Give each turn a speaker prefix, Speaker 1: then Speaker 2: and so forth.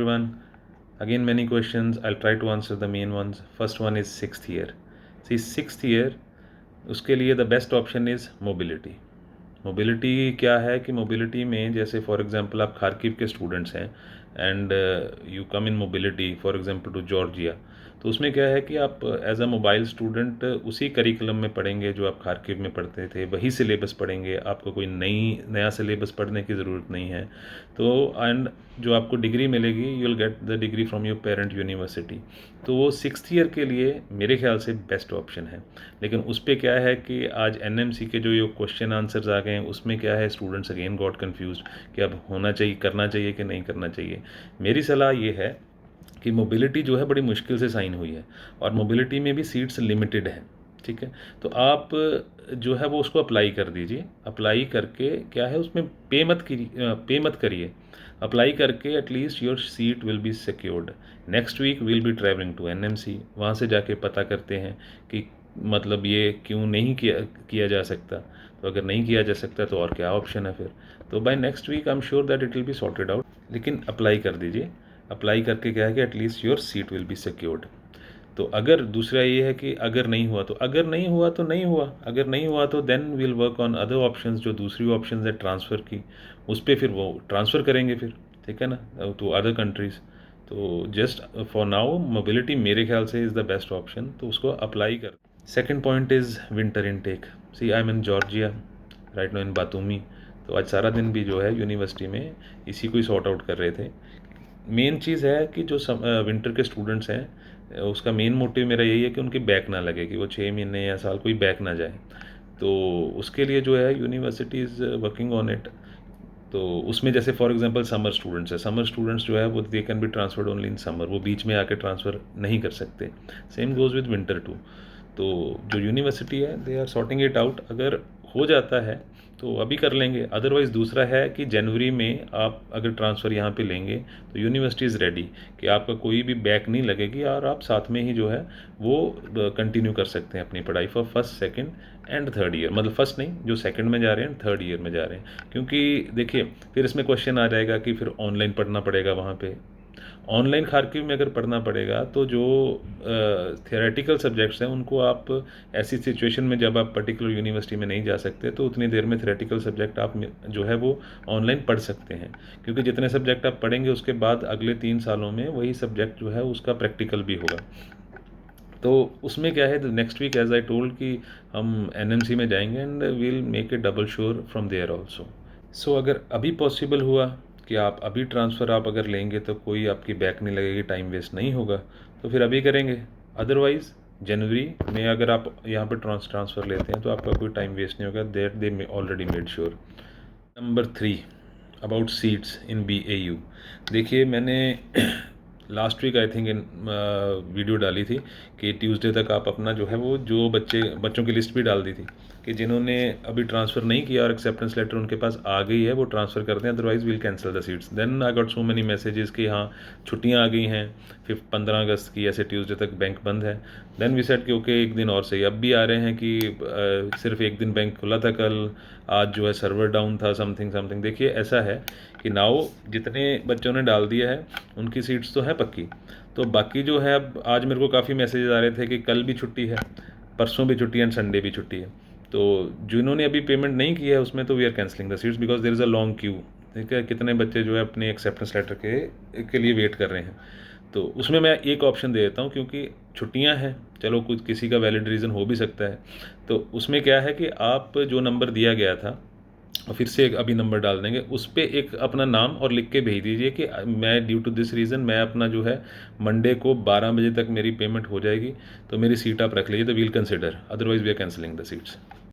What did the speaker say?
Speaker 1: Everyone, again many questions. I'll try to answer the main ones. First one is sixth year. See, sixth year, उसके लिए the best option is mobility. Mobility क्या है कि mobility में जैसे for example आप Kharkiv के students हैं and you come in mobility for example to Georgia, तो उसमें क्या है कि आप एज अ मोबाइल स्टूडेंट उसी करिकुलम में पढ़ेंगे जो आप खारकिव में पढ़ते थे, वही सिलेबस पढ़ेंगे, आपको कोई नया सिलेबस पढ़ने की ज़रूरत नहीं है। तो एंड जो आपको डिग्री मिलेगी, you will get the degree from your parent university. तो वो सिक्स्थ ईयर के लिए मेरे ख्याल से बेस्ट ऑप्शन है। लेकिन उस पर क्या है कि आज एनएमसी के जो ये क्वेश्चन आंसर्स आ गए हैं, उसमें क्या है, स्टूडेंट्स अगेन गॉट कन्फ्यूज्ड कि अब होना चाहिए, करना चाहिए कि नहीं करना चाहिए। मेरी सलाह ये है कि मोबिलिटी जो है बड़ी मुश्किल से साइन हुई है और मोबिलिटी में भी सीट्स लिमिटेड हैं, ठीक है। तो आप जो है वो उसको अप्लाई कर दीजिए। अप्लाई करके क्या है, उसमें पे मत करिए। अप्लाई करके at least your seat will be secured. Next week will be travelling to NMC, वहाँ से जाके पता करते हैं कि मतलब ये क्यों नहीं किया जा सकता। तो अगर नहीं किया जा सकता तो और क्या ऑप्शन है फिर। तो by next week I am sure that it will be sorted out. लेकिन अप्लाई कर दीजिए। अप्लाई करके क्या है कि at least your seat will be secured. तो अगर दूसरा ये है कि अगर नहीं हुआ तो नहीं हुआ, अगर नहीं हुआ तो then will work on other options. जो दूसरी ऑप्शंस है ट्रांसफ़र की, उस पर फिर वो ट्रांसफ़र करेंगे फिर, ठीक है ना, टू अदर कंट्रीज़। तो जस्ट फॉर नाउ मोबिलिटी मेरे ख्याल से इज़ द बेस्ट ऑप्शन, तो उसको अप्लाई कर। Second point is winter intake. See I am in Georgia right now, in Batumi. तो आज सारा दिन भी जो है यूनिवर्सिटी में इसी को ही सॉर्ट आउट कर रहे थे। मेन चीज़ है कि जो विंटर के स्टूडेंट्स हैं, उसका मेन मोटिव मेरा यही है कि उनकी बैक ना लगे, कि वो 6 महीने या साल कोई बैक ना जाए। तो उसके लिए जो है university is working on it. तो उसमें जैसे फॉर एग्जांपल समर स्टूडेंट्स है, समर स्टूडेंट्स जो है वो they can be transferred only in summer, वो बीच में आके ट्रांसफ़र नहीं कर सकते। Same goes with winter too. तो जो यूनिवर्सिटी है they are sorting it out. अगर हो जाता है तो अभी कर लेंगे, अदरवाइज़ दूसरा है कि जनवरी में आप अगर ट्रांसफ़र यहाँ पे लेंगे तो यूनिवर्सिटी इज़ रेडी कि आपका कोई भी बैक नहीं लगेगी और आप साथ में ही जो है वो कंटिन्यू कर सकते हैं अपनी पढ़ाई for first second and third year. मतलब फर्स्ट नहीं, जो सेकंड में जा रहे हैं, थर्ड ईयर में जा रहे हैं। क्योंकि देखिए फिर इसमें क्वेश्चन आ जाएगा कि फिर ऑनलाइन पढ़ना पड़ेगा वहाँ पे। ऑनलाइन खारकिव में अगर पढ़ना पड़ेगा तो जो थियोरेटिकल सब्जेक्ट्स हैं उनको आप ऐसी सिचुएशन में, जब आप पर्टिकुलर यूनिवर्सिटी में नहीं जा सकते, तो उतनी देर में थियोरेटिकल सब्जेक्ट आप जो है वो ऑनलाइन पढ़ सकते हैं। क्योंकि जितने सब्जेक्ट आप पढ़ेंगे उसके बाद अगले 3 सालों में वही सब्जेक्ट जो है उसका प्रैक्टिकल भी होगा। तो उसमें क्या है, next week as I told कि हम एनएमसी में जाएंगे and we'll make it double sure from there also. So अगर अभी पॉसिबल हुआ कि आप अभी ट्रांसफ़र आप अगर लेंगे तो कोई आपकी बैक नहीं लगेगी, टाइम वेस्ट नहीं होगा, तो फिर अभी करेंगे। अदरवाइज़ जनवरी में अगर आप यहाँ पर ट्रांसफ़र लेते हैं तो आपका कोई टाइम वेस्ट नहीं होगा, that they already made sure. Number 3 about seats in BAU। देखिए मैंने last week I think in video डाली थी कि ट्यूसडे तक आप अपना जो है वो जो बच्चों की लिस्ट भी डाल दी थी कि जिन्होंने अभी ट्रांसफ़र नहीं किया और एक्सेप्टेंस लेटर उनके पास आ गई है वो ट्रांसफ़र करते हैं, otherwise will cancel the seats. Then I got so many messages कि हाँ छुट्टियाँ आ गई हैं, 15 अगस्त की, ऐसे ट्यूसडे तक बैंक बंद है। देन वी सेड कि ओके एक दिन और सही। अब भी आ रहे हैं कि सिर्फ एक दिन बैंक खुला था कल, आज जो है सर्वर डाउन था, समथिंग समथिंग। देखिए ऐसा है कि नाउ जितने बच्चों ने डाल दिया है उनकी सीट्स तो है पक्की। तो बाकी जो है, अब आज मेरे को काफ़ी मैसेजेस आ रहे थे कि कल भी छुट्टी है, परसों भी छुट्टी है एंड संडे भी छुट्टी है। तो जिन्होंने अभी पेमेंट नहीं की है उसमें तो we are cancelling the seats because there is a long queue. ठीक है, कितने बच्चे जो है अपने एक्सेप्टेंस लेटर के लिए वेट कर रहे हैं। तो उसमें मैं एक ऑप्शन दे देता हूँ, क्योंकि छुट्टियाँ हैं, चलो कुछ किसी का वैलिड रीज़न हो भी सकता है। तो उसमें क्या है कि आप जो नंबर दिया गया था और फिर से एक अभी नंबर डाल देंगे, उस पर एक अपना नाम और लिख के भेज दीजिए कि मैं ड्यू टू दिस रीज़न मैं अपना जो है मंडे को 12 बजे तक मेरी पेमेंट हो जाएगी, तो मेरी सीट आप रख लीजिए, तो we'll consider, otherwise we are cancelling the seats.